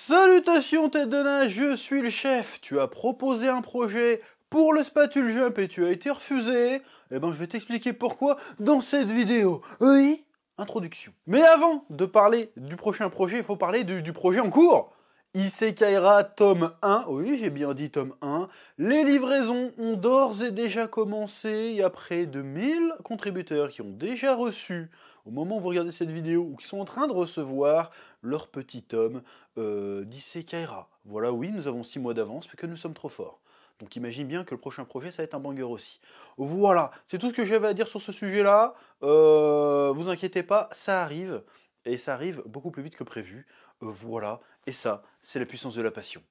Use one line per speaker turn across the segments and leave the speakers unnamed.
Salutations tête de nain, je suis le chef. Tu as proposé un projet pour le Spatule Jump et tu as été refusé. Eh ben je vais t'expliquer pourquoi dans cette vidéo. Oui, introduction. Mais avant de parler du prochain projet, il faut parler du projet en cours. Isekai'ra tome 1, oui j'ai bien dit tome 1. Les livraisons ont d'ores et déjà commencé, il y a près de 1000 contributeurs qui ont déjà reçu, au moment où vous regardez cette vidéo, ou qui sont en train de recevoir leur petit tome d'Isekai'ra. Voilà, oui, nous avons 6 mois d'avance, parce que nous sommes trop forts. Donc imagine bien que le prochain projet, ça va être un banger aussi. Voilà, c'est tout ce que j'avais à dire sur ce sujet-là. Vous inquiétez pas, ça arrive. Et ça arrive beaucoup plus vite que prévu. Voilà, et ça, c'est la puissance de la passion.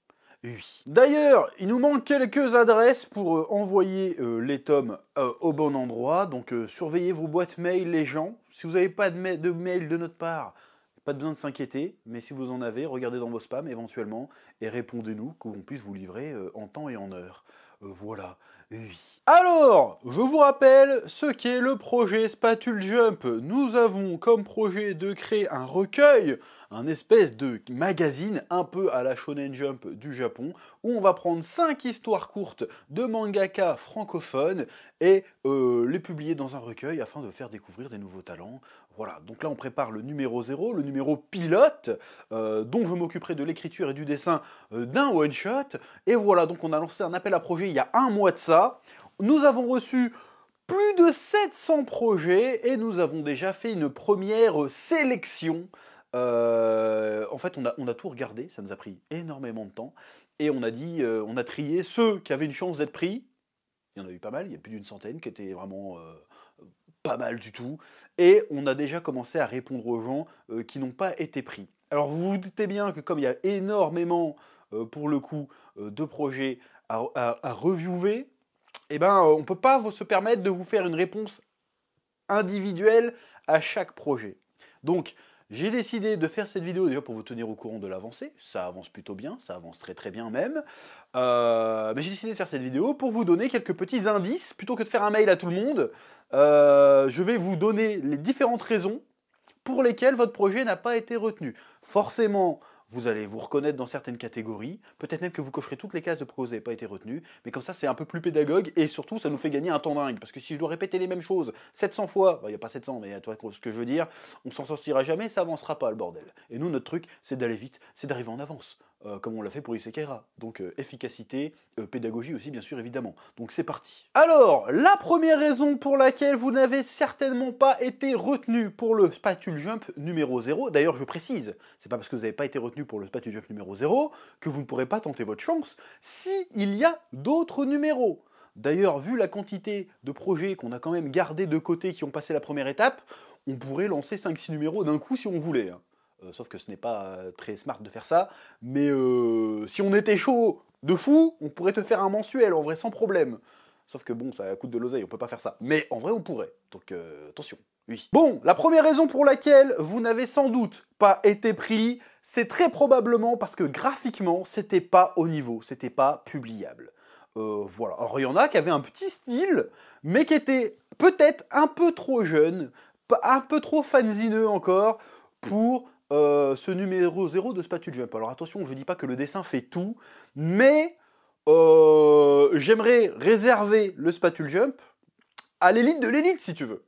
Oui. D'ailleurs, il nous manque quelques adresses pour envoyer les tomes au bon endroit. Donc surveillez vos boîtes mail, les gens. Si vous n'avez pas de mail de notre part, pas besoin de s'inquiéter. Mais si vous en avez, regardez dans vos spams éventuellement et répondez-nous, qu'on puisse vous livrer en temps et en heure. Voilà. Oui. Alors, je vous rappelle ce qu'est le projet Spatule Jump. Nous avons comme projet de créer un recueil, un espèce de magazine un peu à la Shonen Jump du Japon, où on va prendre 5 histoires courtes de mangaka francophones et les publier dans un recueil afin de faire découvrir des nouveaux talents. Voilà, donc là on prépare le numéro 0, le numéro pilote, dont je m'occuperai de l'écriture et du dessin d'un one-shot. Et voilà, donc on a lancé un appel à projet il y a un mois de ça. Nous avons reçu plus de 700 projets et nous avons déjà fait une première sélection. En fait, on a tout regardé, ça nous a pris énormément de temps. Et on a trié ceux qui avaient une chance d'être pris. Il y en a eu pas mal, il y a plus d'une centaine qui étaient vraiment pas mal du tout. Et on a déjà commencé à répondre aux gens qui n'ont pas été pris. Alors vous vous doutez bien que comme il y a énormément, pour le coup, de projets à reviewer, eh ben, on ne peut pas se permettre de vous faire une réponse individuelle à chaque projet. Donc, j'ai décidé de faire cette vidéo déjà pour vous tenir au courant de l'avancée. Ça avance plutôt bien, ça avance très très bien même. Mais j'ai décidé de faire cette vidéo pour vous donner quelques petits indices. Plutôt que de faire un mail à tout le monde, je vais vous donner les différentes raisons pour lesquelles votre projet n'a pas été retenu. Forcément, vous allez vous reconnaître dans certaines catégories, peut-être même que vous cocherez toutes les cases de pourquoi vous n'avez pas été retenu, mais comme ça c'est un peu plus pédagogue et surtout ça nous fait gagner un temps dingue, parce que si je dois répéter les mêmes choses 700 fois, il n'y a pas 700 mais tu vois ce que je veux dire, on s'en sortira jamais, ça avancera pas le bordel. Et nous notre truc c'est d'aller vite, c'est d'arriver en avance, comme on l'a fait pour Isekai'ra. Donc efficacité, pédagogie aussi bien sûr évidemment. Donc c'est parti. Alors, la première raison pour laquelle vous n'avez certainement pas été retenu pour le Spatule Jump numéro 0, d'ailleurs je précise, c'est pas parce que vous n'avez pas été retenu pour le Spatule Jump numéro 0 que vous ne pourrez pas tenter votre chance s'il y a d'autres numéros. D'ailleurs, vu la quantité de projets qu'on a quand même gardés de côté qui ont passé la première étape, on pourrait lancer 5-6 numéros d'un coup si on voulait. Sauf que ce n'est pas très smart de faire ça, mais si on était chaud de fou, on pourrait te faire un mensuel en vrai sans problème. Sauf que bon, ça coûte de l'oseille, on peut pas faire ça. Mais en vrai, on pourrait. Donc attention. Oui. Bon, la première raison pour laquelle vous n'avez sans doute pas été pris, c'est très probablement parce que graphiquement, c'était pas au niveau, c'était pas publiable. Voilà. Alors il y en a qui avaient un petit style, mais qui étaient peut-être un peu trop jeunes, un peu trop fanzineux encore pour ce numéro 0 de Spatule Jump. Alors attention, je dis pas que le dessin fait tout, mais j'aimerais réserver le Spatule Jump à l'élite de l'élite, si tu veux.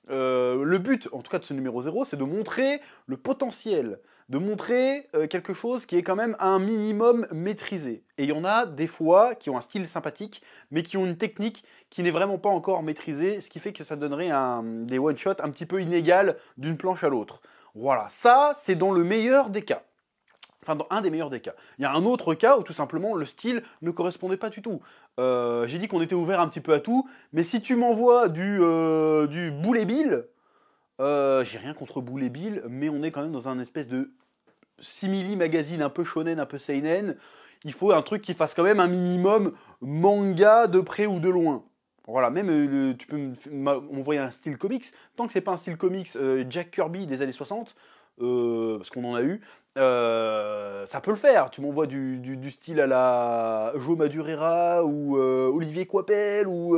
Le but, en tout cas de ce numéro 0, c'est de montrer le potentiel, de montrer quelque chose qui est quand même un minimum maîtrisé. Et il y en a des fois qui ont un style sympathique, mais qui ont une technique qui n'est vraiment pas encore maîtrisée, ce qui fait que ça donnerait des one-shots un petit peu inégales d'une planche à l'autre. Voilà, ça c'est dans le meilleur des cas. Enfin, dans un des meilleurs des cas. Il y a un autre cas où tout simplement le style ne correspondait pas du tout. J'ai dit qu'on était ouvert un petit peu à tout, mais si tu m'envoies du Boulet Bill, j'ai rien contre Boulet Bill, mais on est quand même dans un espèce de simili magazine un peu shonen, un peu seinen. Il faut un truc qui fasse quand même un minimum manga de près ou de loin. Voilà, même tu peux m'envoyer un style comics, tant que c'est pas un style comics Jack Kirby des années 60, parce qu'on en a eu, ça peut le faire. Tu m'envoies du style à la Joe Madureira ou Olivier Coipel ou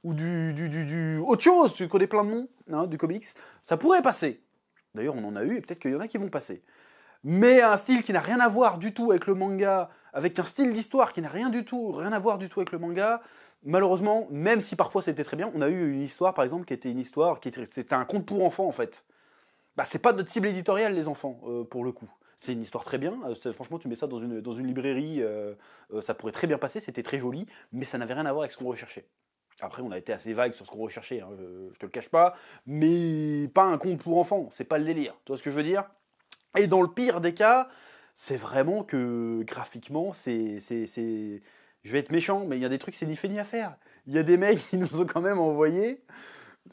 du autre chose, tu connais plein de noms, hein, du comics, ça pourrait passer. D'ailleurs, on en a eu et peut-être qu'il y en a qui vont passer. mais un style qui n'a rien à voir du tout avec le manga, avec un style d'histoire qui n'a rien à voir du tout avec le manga, malheureusement, même si parfois c'était très bien, on a eu une histoire par exemple qui était une histoire, c'était un conte pour enfants en fait. Bah, c'est pas notre cible éditoriale les enfants, pour le coup. C'est une histoire très bien, franchement tu mets ça dans une librairie, ça pourrait très bien passer, c'était très joli, mais ça n'avait rien à voir avec ce qu'on recherchait. Après, on a été assez vague sur ce qu'on recherchait, hein, je te le cache pas, mais pas un conte pour enfants, c'est pas le délire, tu vois ce que je veux dire? Et dans le pire des cas, c'est vraiment que graphiquement, je vais être méchant, mais il y a des trucs, c'est ni fait ni à faire. Il y a des mecs qui nous ont quand même envoyé,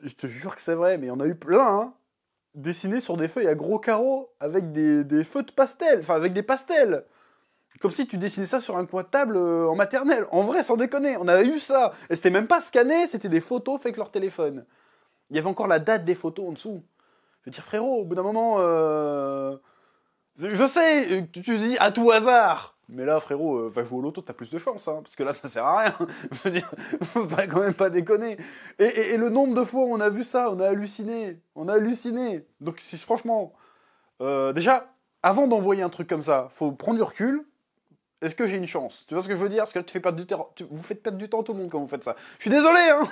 je te jure que c'est vrai, mais il y en a eu plein, hein, dessinés sur des feuilles à gros carreaux, avec des feux de pastel, enfin avec des pastels. Comme si tu dessinais ça sur un coin de table en maternelle. En vrai, sans déconner, on a eu ça. Et c'était même pas scanné, c'était des photos faites avec leur téléphone. Il y avait encore la date des photos en dessous. Je veux dire, frérot, au bout d'un moment, je sais, tu dis à tout hasard. Mais là, frérot, va jouer au loto, t'as plus de chance, hein, parce que là, ça sert à rien. Je veux dire, faut pas quand même pas déconner. Et le nombre de fois où on a vu ça, on a halluciné. On a halluciné. Donc, si, franchement, déjà, avant d'envoyer un truc comme ça, faut prendre du recul. Est-ce que j'ai une chance? Tu vois ce que je veux dire? Parce que là, tu fais perdre du temps. Vous faites perdre du temps à tout le monde quand vous faites ça. Je suis désolé, hein.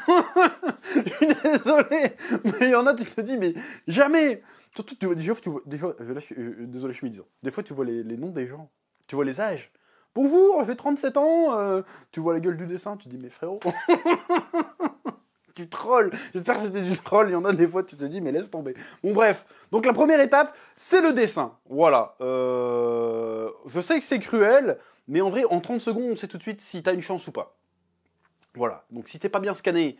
Je suis désolé. Mais il y en a, tu te dis, mais jamais. Surtout, tu vois, déjà, là, désolé, je suis disant. Des fois, tu vois les noms des gens. Tu vois les âges. Bonjour, j'ai 37 ans. Tu vois la gueule du dessin, tu te dis, mais frérot. Tu trolls. J'espère que c'était du troll. Il y en a des fois, tu te dis, mais laisse tomber. Bon, bref. Donc, la première étape, c'est le dessin. Voilà. Je sais que c'est cruel, mais en vrai, en 30 secondes, on sait tout de suite si t'as une chance ou pas. Voilà. Donc, si t'es pas bien scanné,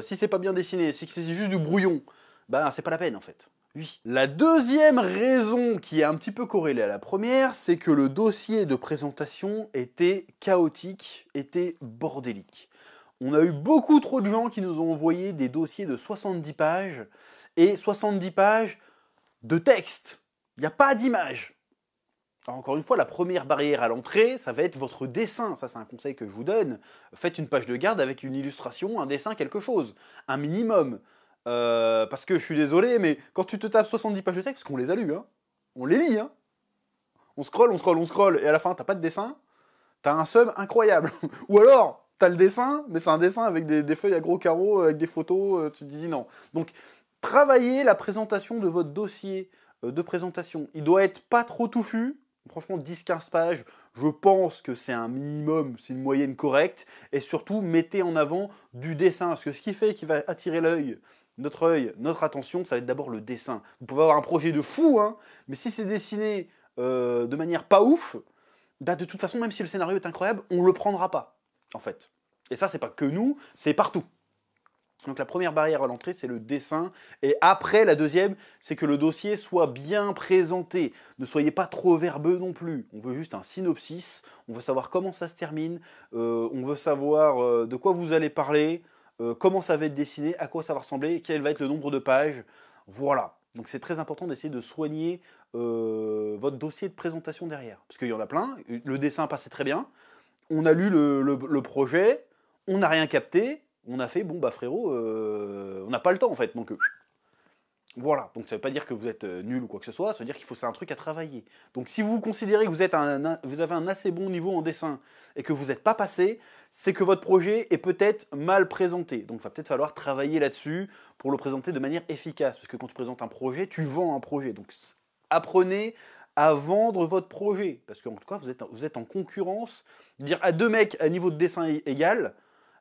si c'est pas bien dessiné, si c'est juste du brouillon, bah, c'est pas la peine, en fait. Oui. La deuxième raison qui est un petit peu corrélée à la première, c'est que le dossier de présentation était chaotique, était bordélique. On a eu beaucoup trop de gens qui nous ont envoyé des dossiers de 70 pages et 70 pages de texte. Il n'y a pas d'image. Encore une fois, la première barrière à l'entrée, ça va être votre dessin. Ça, c'est un conseil que je vous donne. Faites une page de garde avec une illustration, un dessin, quelque chose. Un minimum. Parce que je suis désolé, mais quand tu te tapes 70 pages de texte, parce qu'on les a lus, hein, on les lit, hein, on scrolle, et à la fin, t'as pas de dessin, t'as un seum incroyable. Ou alors, t'as le dessin, mais c'est un dessin avec des feuilles à gros carreaux, avec des photos, tu te dis non. Donc, travaillez la présentation de votre dossier de présentation. Il doit être pas trop touffu. Franchement, 10-15 pages, je pense que c'est un minimum, c'est une moyenne correcte. Et surtout, mettez en avant du dessin. Parce que ce qui fait qu'il va attirer notre œil, notre attention, ça va être d'abord le dessin. Vous pouvez avoir un projet de fou, hein, mais si c'est dessiné de manière pas ouf, bah de toute façon, même si le scénario est incroyable, on le prendra pas, en fait. Et ça, c'est pas que nous, c'est partout. Donc la première barrière à l'entrée, c'est le dessin. Et après, la deuxième, c'est que le dossier soit bien présenté. Ne soyez pas trop verbeux non plus. On veut juste un synopsis, on veut savoir comment ça se termine, on veut savoir de quoi vous allez parler, comment ça va être dessiné, à quoi ça va ressembler, quel va être le nombre de pages. Voilà. Donc c'est très important d'essayer de soigner votre dossier de présentation derrière. Parce qu'il y en a plein, le dessin passait très bien, on a lu le projet, on n'a rien capté, on a fait, bon bah frérot, on n'a pas le temps en fait, donc voilà. Donc ça veut pas dire que vous êtes nul ou quoi que ce soit, ça veut dire qu'il faut c'est un truc à travailler. Donc si vous considérez que vous avez un assez bon niveau en dessin et que vous n'êtes pas passé, c'est que votre projet est peut-être mal présenté. Donc il va peut-être falloir travailler là-dessus pour le présenter de manière efficace. Parce que quand tu présentes un projet, tu vends un projet. Donc apprenez à vendre votre projet. Parce qu'en tout cas, vous êtes en concurrence. Dire à deux mecs à niveau de dessin égal,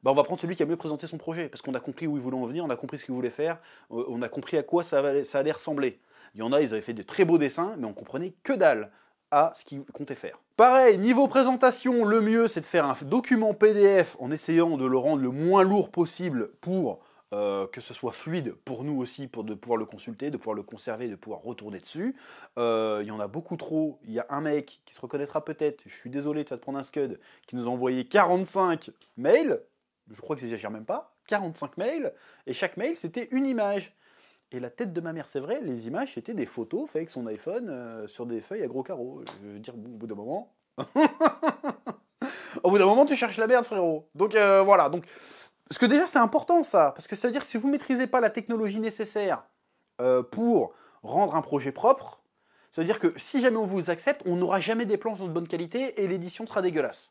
bah on va prendre celui qui a mieux présenté son projet, parce qu'on a compris où il voulait en venir, on a compris ce qu'il voulait faire, on a compris à quoi ça allait ressembler. Il y en a, ils avaient fait de très beaux dessins, mais on comprenait que dalle à ce qu'ils comptaient faire. Pareil, niveau présentation, le mieux c'est de faire un document PDF en essayant de le rendre le moins lourd possible pour que ce soit fluide pour nous aussi, pour de pouvoir le consulter, de pouvoir le conserver, de pouvoir retourner dessus. Il y en a beaucoup trop. Il y a un mec qui se reconnaîtra peut-être, je suis désolé de te prendre un scud, qui nous a envoyé 45 mails. Je crois que j'exagère même pas, 45 mails, et chaque mail c'était une image. Et la tête de ma mère, c'est vrai, les images c'était des photos faites avec son iPhone sur des feuilles à gros carreaux. Je veux dire, bon, au bout d'un moment. Au bout d'un moment, tu cherches la merde, frérot. Donc voilà. Donc, parce que déjà, c'est important ça. Parce que ça veut dire que si vous ne maîtrisez pas la technologie nécessaire pour rendre un projet propre, Ça veut dire que si jamais on vous accepte, on n'aura jamais des planches de bonne qualité et l'édition sera dégueulasse.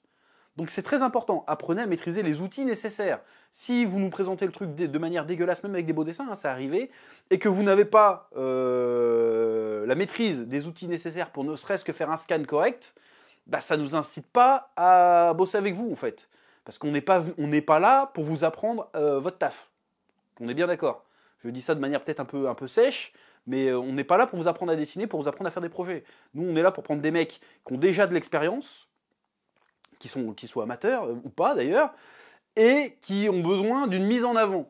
Donc c'est très important, apprenez à maîtriser les outils nécessaires. Si vous nous présentez le truc de manière dégueulasse, même avec des beaux dessins, hein, ça arrivé, et que vous n'avez pas la maîtrise des outils nécessaires pour ne serait-ce que faire un scan correct, bah, ça ne nous incite pas à bosser avec vous en fait. Parce qu'on n'est pas là pour vous apprendre votre taf. On est bien d'accord. Je dis ça de manière peut-être un peu sèche, mais on n'est pas là pour vous apprendre à dessiner, pour vous apprendre à faire des projets. Nous, on est là pour prendre des mecs qui ont déjà de l'expérience, qui soient amateurs ou pas d'ailleurs, et qui ont besoin d'une mise en avant.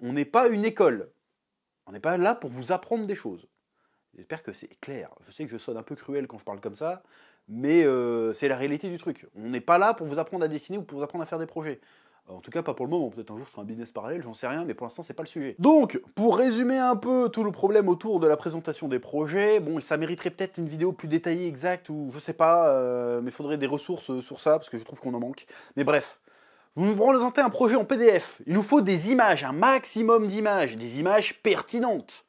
On n'est pas une école. On n'est pas là pour vous apprendre des choses. J'espère que c'est clair. Je sais que je sonne un peu cruel quand je parle comme ça, mais c'est la réalité du truc. On n'est pas là pour vous apprendre à dessiner ou pour vous apprendre à faire des projets. En tout cas, pas pour le moment. Peut-être un jour, ce sera un business parallèle, j'en sais rien, mais pour l'instant, c'est pas le sujet. Donc, pour résumer un peu tout le problème autour de la présentation des projets, bon, ça mériterait peut-être une vidéo plus détaillée, exacte, ou je sais pas, mais il faudrait des ressources sur ça, parce que je trouve qu'on en manque. Mais bref, vous nous présentez un projet en PDF. Il nous faut des images, un maximum d'images, des images pertinentes.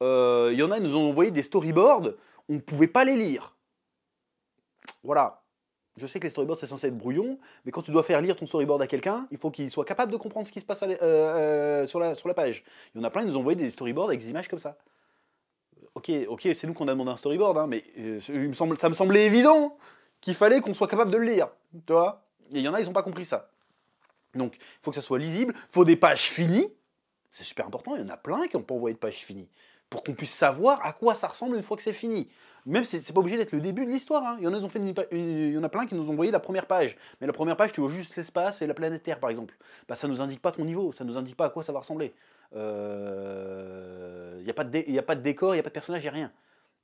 Il y en a, ils nous ont envoyé des storyboards, on ne pouvait pas les lire. Voilà. Je sais que les storyboards c'est censé être brouillon, mais quand tu dois faire lire ton storyboard à quelqu'un, il faut qu'il soit capable de comprendre ce qui se passe sur la page. Il y en a plein, ils nous ont envoyé des storyboards avec des images comme ça. Ok, c'est nous qu'on a demandé un storyboard, hein, mais ça me semblait évident qu'il fallait qu'on soit capable de le lire. Tu vois ? Et il y en a, ils n'ont pas compris ça. Donc, il faut que ça soit lisible, il faut des pages finies. C'est super important, il y en a plein qui n'ont pas envoyé de pages finies. Pour qu'on puisse savoir à quoi ça ressemble une fois que c'est fini. Même c'est pas obligé d'être le début de l'histoire. Hein. Il y en a plein qui nous ont envoyé la première page. Mais la première page, tu vois juste l'espace et la planète Terre, par exemple. Bah, ça nous indique pas ton niveau, ça nous indique pas à quoi ça va ressembler. Il n'y a pas de décor, il n'y a pas de personnage, il n'y a rien.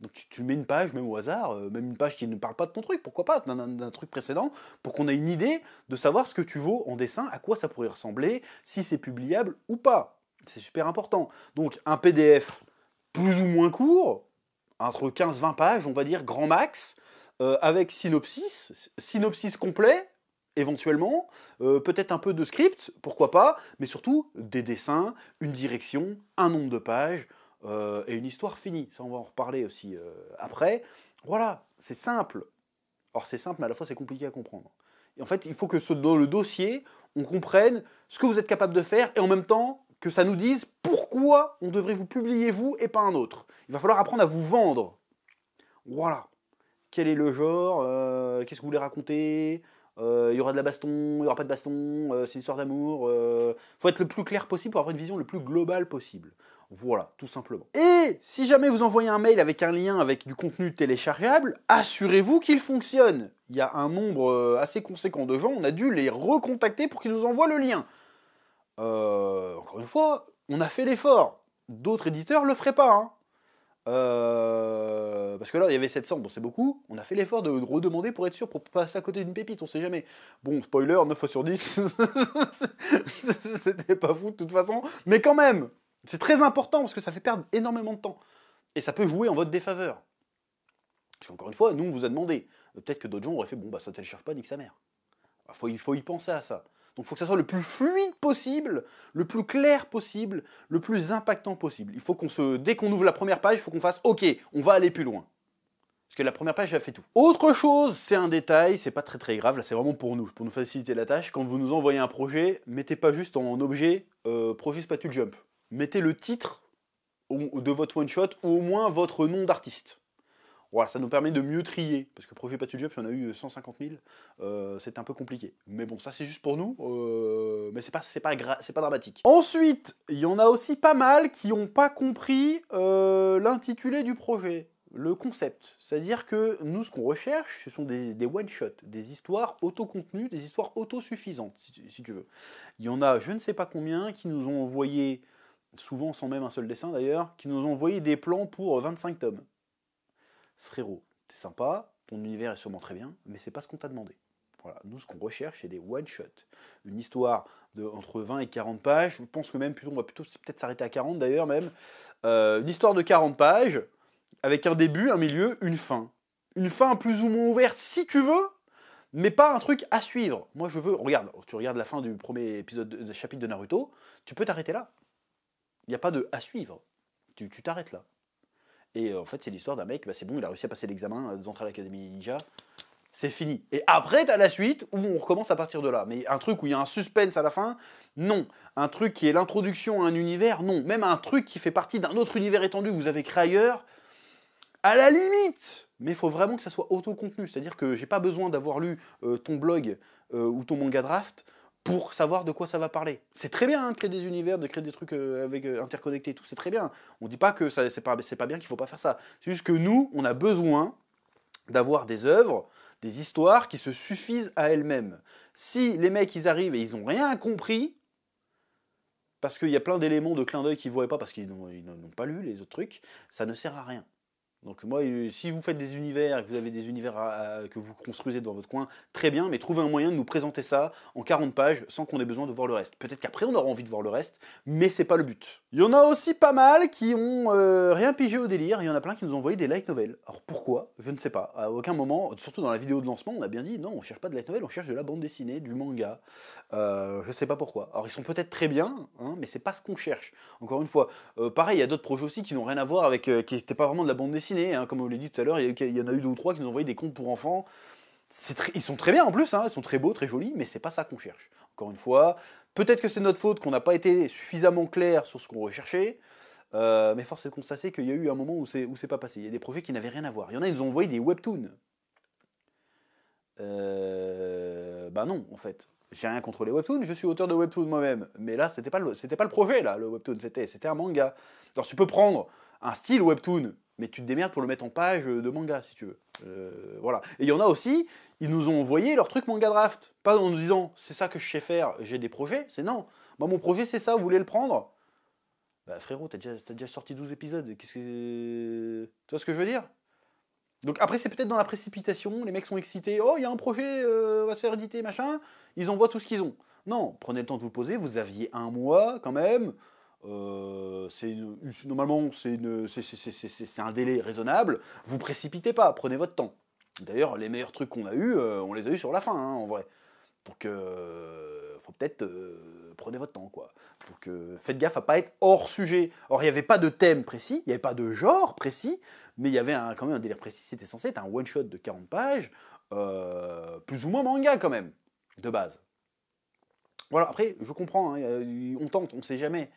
Donc tu mets une page, même au hasard, même une page qui ne parle pas de ton truc, pourquoi pas, d'un truc précédent, pour qu'on ait une idée de savoir ce que tu vaux en dessin, à quoi ça pourrait ressembler, si c'est publiable ou pas. C'est super important. Donc un PDF plus ou moins court, entre 15-20 pages, on va dire, grand max, avec synopsis complet, éventuellement, peut-être un peu de script, pourquoi pas, mais surtout des dessins, une direction, un nombre de pages, et une histoire finie. Ça, on va en reparler aussi après. Voilà, c'est simple. Or, c'est simple, mais à la fois, c'est compliqué à comprendre. Et en fait, il faut que dans le dossier, on comprenne ce que vous êtes capable de faire, et en même temps, que ça nous dise pourquoi on devrait vous publier vous et pas un autre. Il va falloir apprendre à vous vendre. Voilà. Quel est le genre, qu'est-ce que vous voulez raconter, il y aura de la baston, il n'y aura pas de baston, c'est une histoire d'amour. Faut être le plus clair possible pour avoir une vision le plus globale possible. Voilà, tout simplement. Et si jamais vous envoyez un mail avec un lien avec du contenu téléchargeable, assurez-vous qu'il fonctionne. Il y a un nombre assez conséquent de gens, on a dû les recontacter pour qu'ils nous envoient le lien. Encore une fois, on a fait l'effort. D'autres éditeurs le feraient pas. Hein. Parce que là, il y avait 700, bon c'est beaucoup. On a fait l'effort de redemander pour être sûr, pour passer à côté d'une pépite, on sait jamais. Bon, spoiler, 9 fois sur 10, c'était pas fou de toute façon. Mais quand même, c'est très important parce que ça fait perdre énormément de temps. Et ça peut jouer en votre défaveur. Parce qu'encore une fois, nous on vous a demandé. Peut-être que d'autres gens auraient fait, bon bah ça télécharge pas, nique sa mère. Il faut y penser à ça. Donc il faut que ça soit le plus fluide possible, le plus clair possible, le plus impactant possible. Il faut dès qu'on ouvre la première page, il faut qu'on fasse OK, on va aller plus loin. Parce que la première page, elle fait tout. Autre chose, c'est un détail, c'est pas très grave, là c'est vraiment pour nous faciliter la tâche. Quand vous nous envoyez un projet, mettez pas juste en objet projet Spatule Jump. Mettez le titre de votre one shot ou au moins votre nom d'artiste. Voilà, ça nous permet de mieux trier, parce que projet Spatule Jump, il y en a eu 150 000, c'est un peu compliqué. Mais bon, ça c'est juste pour nous, mais c'est pas dramatique. Ensuite, il y en a aussi pas mal qui n'ont pas compris l'intitulé du projet, le concept. C'est-à-dire que nous, ce qu'on recherche, ce sont des one-shots, des histoires autocontenues, des histoires autosuffisantes, si tu veux. Il y en a je ne sais pas combien qui nous ont envoyé, souvent sans même un seul dessin d'ailleurs, qui nous ont envoyé des plans pour 25 tomes. Frérot, t'es sympa, ton univers est sûrement très bien, mais c'est pas ce qu'on t'a demandé. Voilà, nous ce qu'on recherche c'est des one-shots. Une histoire entre 20 et 40 pages, je pense que même on va peut-être s'arrêter à 40 d'ailleurs même. Une histoire de 40 pages, avec un début, un milieu, une fin. Une fin plus ou moins ouverte si tu veux, mais pas un truc à suivre. Moi je veux, tu regardes la fin du premier chapitre de Naruto, tu peux t'arrêter là. Il n'y a pas de à suivre. Tu t'arrêtes là. Et en fait, c'est l'histoire d'un mec, bah, c'est bon, il a réussi à passer l'examen d'entrée à l'Académie Ninja. C'est fini. Et après, t'as la suite où on recommence à partir de là. Mais un truc où il y a un suspense à la fin, non. Un truc qui est l'introduction à un univers, non. Même un truc qui fait partie d'un autre univers étendu que vous avez créé ailleurs, à la limite. Mais il faut vraiment que ça soit autocontenu. C'est-à-dire que j'ai pas besoin d'avoir lu ton blog ou ton manga draft pour savoir de quoi ça va parler. C'est très bien hein, de créer des univers, de créer des trucs avec interconnectés et tout, c'est très bien. On dit pas que c'est pas bien qu'il faut pas faire ça. C'est juste que nous, on a besoin d'avoir des œuvres, des histoires qui se suffisent à elles-mêmes. Si les mecs ils arrivent et ils ont rien compris, parce qu'il y a plein d'éléments de clin d'œil qu'ils ne voient pas parce qu'ils n'ont pas lu les autres trucs, ça ne sert à rien. Donc moi, si vous faites des univers, et que vous avez des univers que vous construisez dans votre coin, très bien, mais trouvez un moyen de nous présenter ça en 40 pages sans qu'on ait besoin de voir le reste. Peut-être qu'après on aura envie de voir le reste, mais c'est pas le but. Il y en a aussi pas mal qui ont rien pigé au délire, il y en a plein qui nous ont envoyé des light novels. Alors pourquoi? Je ne sais pas. À aucun moment, surtout dans la vidéo de lancement, on a bien dit non, on cherche pas de light novel, on cherche de la bande dessinée, du manga. Je sais pas pourquoi. Alors ils sont peut-être très bien, hein, mais c'est pas ce qu'on cherche. Encore une fois, pareil, il y a d'autres projets aussi qui n'ont rien à voir avec, qui n'étaient pas vraiment de la bande dessinée, hein, comme on l'a dit tout à l'heure, il y en a eu 2 ou 3 qui nous ont envoyé des contes pour enfants. Ils sont très bien en plus, hein, ils sont très beaux, très jolis, mais c'est pas ça qu'on cherche. Encore une fois, peut-être que c'est notre faute qu'on n'a pas été suffisamment clair sur ce qu'on recherchait, mais force est de constater qu'il y a eu un moment où c'est pas passé. Il y a des projets qui n'avaient rien à voir. Il y en a, ils nous ont envoyé des webtoons. Bah non, en fait. J'ai rien contre les webtoons, je suis auteur de webtoons moi-même. Mais là, c'était pas le projet, là, le webtoon, c'était un manga. Alors tu peux prendre un style webtoon, mais tu te démerdes pour le mettre en page de manga, si tu veux. Voilà. Et il y en a aussi, ils nous ont envoyé leur truc manga draft. Pas en nous disant, c'est ça que je sais faire, j'ai des projets. C'est non. Moi, mon projet, c'est ça, vous voulez le prendre? Bah frérot, t'as déjà sorti 12 épisodes. Qu'est-ce que... Tu vois ce que je veux dire? Donc après, c'est peut-être dans la précipitation, les mecs sont excités, oh, il y a un projet, va se faire éditer, machin, ils envoient tout ce qu'ils ont. Non, prenez le temps de vous poser, vous aviez un mois quand même, normalement c'est un délai raisonnable, vous précipitez pas, prenez votre temps. D'ailleurs, les meilleurs trucs qu'on a eus, on les a eus sur la fin, hein, en vrai. Donc, faut peut-être prenez votre temps, quoi. Donc, faites gaffe à pas être hors sujet. Or, il n'y avait pas de thème précis, il n'y avait pas de genre précis, mais il y avait quand même un délire précis. C'était censé être un one shot de 40 pages, plus ou moins manga quand même, de base. Voilà. Après, je comprends, hein, on tente, on ne sait jamais.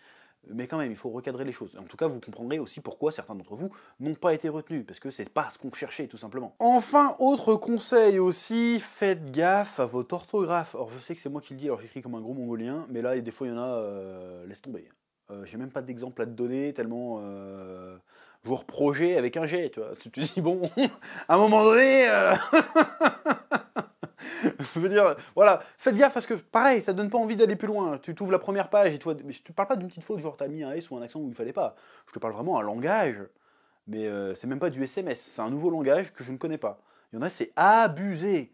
Mais quand même, il faut recadrer les choses. En tout cas, vous comprendrez aussi pourquoi certains d'entre vous n'ont pas été retenus, parce que c'est pas ce qu'on cherchait, tout simplement. Enfin, autre conseil aussi, faites gaffe à votre orthographe. Alors, je sais que c'est moi qui le dis, alors j'écris comme un gros mongolien, mais là, des fois, il y en a, laisse tomber. J'ai même pas d'exemple à te donner, tellement joueur projet avec un G, tu vois. Tu te dis, bon, à un moment donné... Je veux dire, voilà, faites gaffe parce que pareil, ça donne pas envie d'aller plus loin. Tu t'ouvres la première page et tu vois, je te parle pas d'une petite faute, genre t'as mis un S ou un accent où il fallait pas. Je te parle vraiment un langage, mais c'est même pas du SMS, c'est un nouveau langage que je ne connais pas. Il y en a, c'est abusé.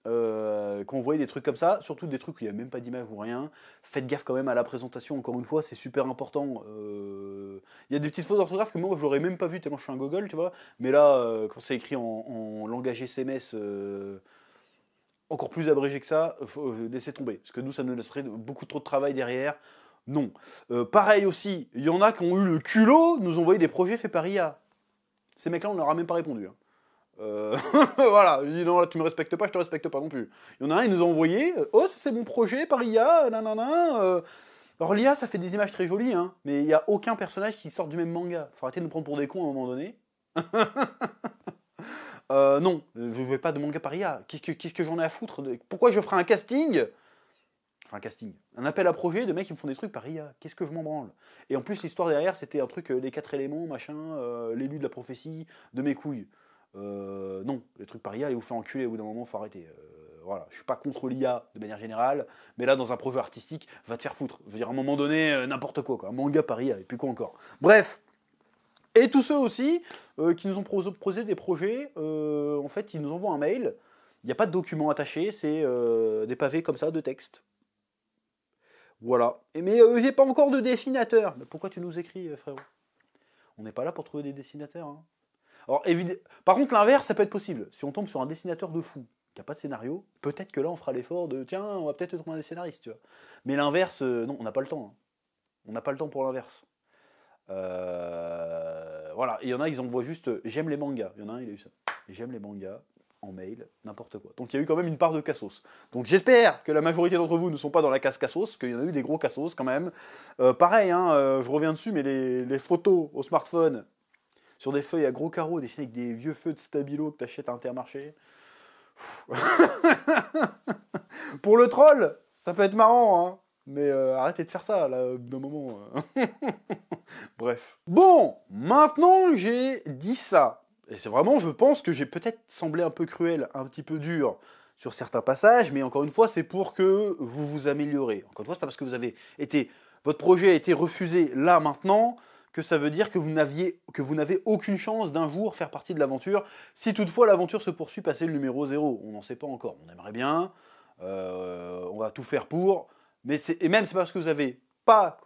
Quand vous voyez des trucs comme ça, surtout des trucs où il n'y a même pas d'image ou rien, faites gaffe quand même à la présentation, encore une fois, c'est super important. Il y a des petites fautes d'orthographe que moi je l'aurais même pas vu tellement je suis un gogol, tu vois, mais là, quand c'est écrit en langage SMS, encore plus abrégé que ça, faut laisser tomber. Parce que nous, ça nous laisserait beaucoup trop de travail derrière. Non. Pareil aussi, il y en a qui ont eu le culot, nous envoyer des projets faits par IA. Ces mecs-là, on leur a même pas répondu. Hein. Voilà, je dis non, là tu me respectes pas, je te respecte pas non plus. Il y en a un, il nous a envoyé, oh, c'est mon projet par IA, nanana. Alors l'IA, ça fait des images très jolies, hein, mais il n'y a aucun personnage qui sort du même manga. Faut arrêter de nous prendre pour des cons à un moment donné. Non, je ne veux pas de manga par IA. Qu'est-ce que j'en ai à foutre Pourquoi je ferai un casting? Enfin, un casting. Un appel à projet de mecs qui me font des trucs par IA. Qu'est-ce que je m'en branle? Et en plus, l'histoire derrière, c'était un truc, les 4 éléments, machin, l'élu de la prophétie, de mes couilles. Non, les trucs par IA, et vous fait enculer au bout d'un moment, faut arrêter. Voilà, je suis pas contre l'IA de manière générale, mais là, dans un projet artistique, va te faire foutre. Je veux dire, à un moment donné, n'importe quoi, quoi. Un manga par IA, et puis quoi encore. Bref. Et tous ceux aussi qui nous ont proposé des projets, en fait, ils nous envoient un mail. Il n'y a pas de document attaché, c'est des pavés comme ça de texte. Voilà. Mais j'ai pas encore de dessinateur. Mais pourquoi tu nous écris, frérot? On n'est pas là pour trouver des dessinateurs. Hein. Alors, par contre, l'inverse, ça peut être possible. Si on tombe sur un dessinateur de fou, qui n'a pas de scénario, peut-être que là, on fera l'effort de tiens, on va peut-être trouver un scénariste, tu vois. Mais l'inverse, non, on n'a pas le temps. Hein. On n'a pas le temps pour l'inverse. voilà, il y en a, ils envoient juste j'aime les mangas. Il y en a un, il a eu ça. J'aime les mangas en mail, n'importe quoi. Donc il y a eu quand même une part de cassos. Donc j'espère que la majorité d'entre vous ne sont pas dans la case cassos, qu'il y en a eu des gros cassos quand même. Pareil, hein, je reviens dessus, mais les photos au smartphone sur des feuilles à gros carreaux dessinées avec des vieux feux de Stabilo que t'achètes à Intermarché. Pour le troll, ça peut être marrant, hein. Mais arrêtez de faire ça, là, d'un moment. Bref. Bon, maintenant j'ai dit ça. Et c'est vraiment, je pense que j'ai peut-être semblé un peu cruel, un petit peu dur sur certains passages, mais encore une fois, c'est pour que vous vous améliorez. Encore une fois, c'est pas parce que votre projet a été refusé là, maintenant, que ça veut dire que vous n'avez aucune chance d'un jour faire partie de l'aventure. Si toutefois l'aventure se poursuit, passer le numéro 0. On n'en sait pas encore. On aimerait bien. On va tout faire pour. Et même, c'est pas parce que vous avez pas.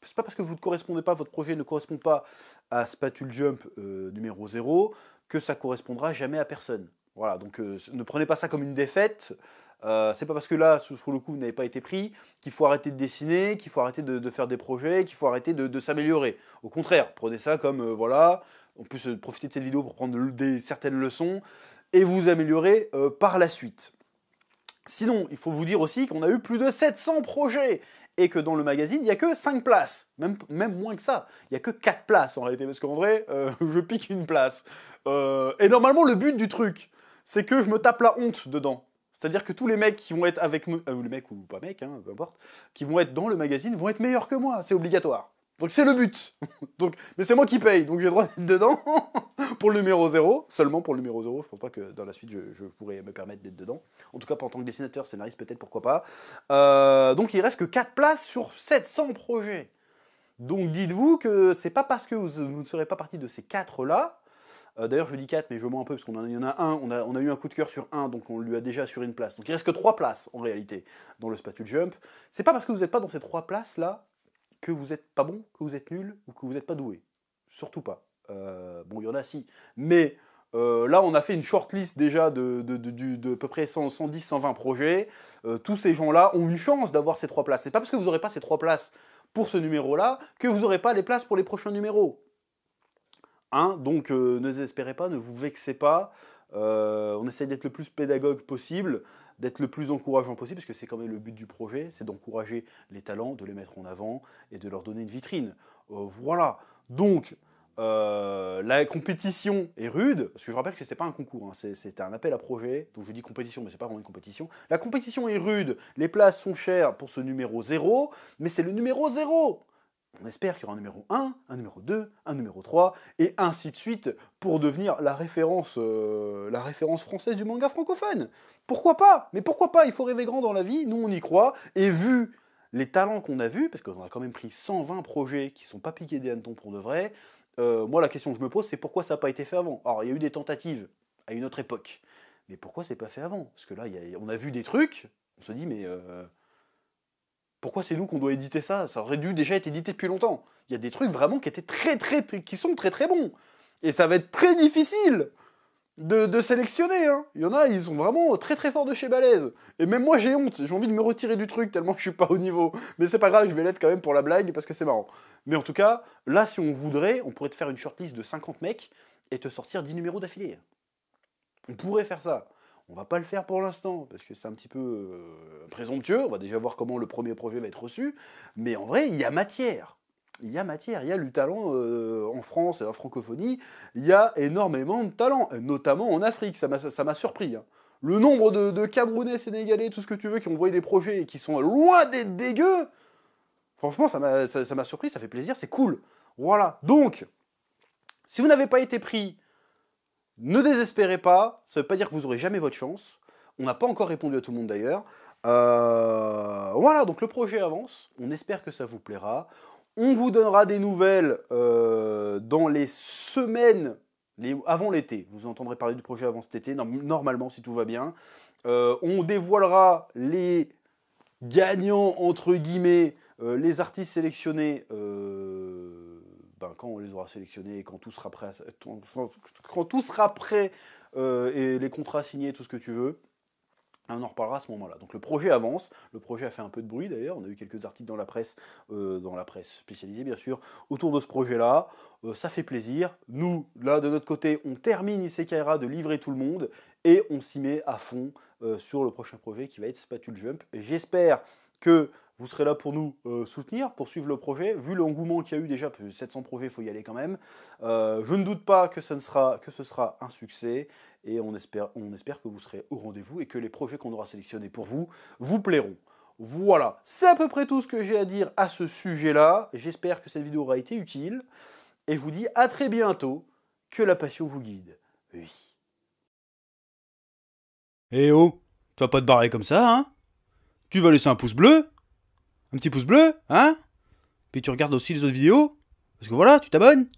C'est pas parce que vous ne correspondez pas, votre projet ne correspond pas à Spatule Jump numéro 0, que ça correspondra jamais à personne. Voilà, donc ne prenez pas ça comme une défaite. C'est pas parce que là, sur le coup, vous n'avez pas été pris, qu'il faut arrêter de dessiner, qu'il faut arrêter de faire des projets, qu'il faut arrêter de s'améliorer. Au contraire, prenez ça comme, voilà, on peut profiter de cette vidéo pour prendre certaines leçons et vous améliorer par la suite. Sinon, il faut vous dire aussi qu'on a eu plus de 700 projets et que dans le magazine, il n'y a que 5 places. Même moins que ça. Il n'y a que 4 places en réalité, parce qu'en vrai, je pique une place. Et normalement, le but du truc, c'est que je me tape la honte dedans. C'est-à-dire que tous les mecs qui vont être avec moi, ou les mecs ou pas mecs, hein, peu importe, qui vont être dans le magazine vont être meilleurs que moi, c'est obligatoire. Donc c'est le but. Mais c'est moi qui paye, donc j'ai le droit d'être dedans pour le numéro 0, seulement pour le numéro 0. Je pense pas que dans la suite je pourrais me permettre d'être dedans. En tout cas, pas en tant que dessinateur, scénariste, peut-être, pourquoi pas. Donc il reste que 4 places sur 700 projets. Donc dites-vous que c'est pas parce que vous ne serez pas partie de ces 4-là. D'ailleurs, je dis 4, mais je mens un peu, parce qu'il y en a un, on a eu un coup de cœur sur un, donc on lui a déjà assuré une place. Donc il reste que 3 places, en réalité, dans le Spatule Jump. C'est pas parce que vous n'êtes pas dans ces 3 places-là que vous n'êtes pas bon, que vous êtes nul, ou que vous n'êtes pas doué. Surtout pas. Bon, il y en a si. Mais là, on a fait une shortlist déjà de à peu près 110, 120 projets. Tous ces gens-là ont une chance d'avoir ces 3 places. C'est pas parce que vous n'aurez pas ces 3 places pour ce numéro-là que vous n'aurez pas les places pour les prochains numéros. Hein, donc ne désespérez pas, ne vous vexez pas. On essaye d'être le plus pédagogue possible, d'être le plus encourageant possible, parce que c'est quand même le but du projet, c'est d'encourager les talents, de les mettre en avant et de leur donner une vitrine. Voilà. Donc la compétition est rude, parce que je rappelle que c'était pas un concours, hein, c'était un appel à projet, donc je dis compétition, mais c'est pas vraiment une compétition. La compétition est rude, les places sont chères pour ce numéro 0, mais c'est le numéro 0. On espère qu'il y aura un numéro 1, un numéro 2, un numéro 3, et ainsi de suite, pour devenir la référence française du manga francophone. Pourquoi pas? Mais pourquoi pas? Il faut rêver grand dans la vie, nous on y croit, et vu les talents qu'on a vus, parce qu'on a quand même pris 120 projets qui sont pas piqués des hannetons pour de vrai, moi la question que je me pose, c'est pourquoi ça n'a pas été fait avant? Alors il y a eu des tentatives à une autre époque, mais pourquoi c'est pas fait avant? Parce que là, on a vu des trucs, on se dit mais... pourquoi c'est nous qu'on doit éditer ça? Ça aurait dû déjà être édité depuis longtemps. Il y a des trucs vraiment qui sont très très bons. Et ça va être très difficile de sélectionner. Hein. Il y en a, ils sont vraiment très très forts de chez Balèze. Et même moi j'ai honte, j'ai envie de me retirer du truc tellement que je suis pas au niveau. Mais c'est pas grave, je vais l'être quand même pour la blague parce que c'est marrant. Mais en tout cas, là si on voudrait, on pourrait te faire une shortlist de 50 mecs et te sortir 10 numéros d'affilée. On pourrait faire ça. On va pas le faire pour l'instant, parce que c'est un petit peu présomptueux. On va déjà voir comment le premier projet va être reçu. Mais en vrai, il y a matière. Il y a matière. Il y a du talent en France et en francophonie. Il y a énormément de talent, notamment en Afrique. Ça m'a surpris. Hein. Le nombre de Camerounais, Sénégalais, tout ce que tu veux, qui ont envoyé des projets et qui sont loin d'être dégueux. Franchement, ça m'a surpris, ça fait plaisir, c'est cool. Voilà. Donc, si vous n'avez pas été pris... Ne désespérez pas, ça ne veut pas dire que vous n'aurez jamais votre chance. On n'a pas encore répondu à tout le monde d'ailleurs. Voilà, donc le projet avance. On espère que ça vous plaira. On vous donnera des nouvelles dans les semaines avant l'été. Vous entendrez parler du projet avant cet été, normalement si tout va bien. On dévoilera les gagnants, entre guillemets, les artistes sélectionnés... quand on les aura sélectionnés, quand tout sera prêt, et les contrats signés, tout ce que tu veux, On en reparlera à ce moment-là. Donc le projet avance, le projet a fait un peu de bruit d'ailleurs, on a eu quelques articles dans la presse spécialisée bien sûr, autour de ce projet-là. Ça fait plaisir. Nous, là de notre côté, on termine Isekaiara de livrer tout le monde et on s'y met à fond sur le prochain projet qui va être Spatule Jump. J'espère que vous serez là pour nous soutenir, pour suivre le projet. Vu l'engouement qu'il y a eu déjà, 700 projets, il faut y aller quand même. Je ne doute pas que ce sera un succès et on espère que vous serez au rendez-vous et que les projets qu'on aura sélectionnés pour vous vous plairont. Voilà, c'est à peu près tout ce que j'ai à dire à ce sujet-là. J'espère que cette vidéo aura été utile et je vous dis à très bientôt. Que la passion vous guide. Oui.
Eh oh, tu vas pas te barrer comme ça, hein? Tu vas laisser un pouce bleu? Un petit pouce bleu, hein? Puis tu regardes aussi les autres vidéos? Parce que voilà, tu t'abonnes?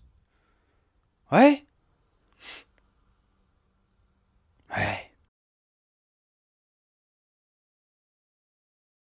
Ouais? Ouais.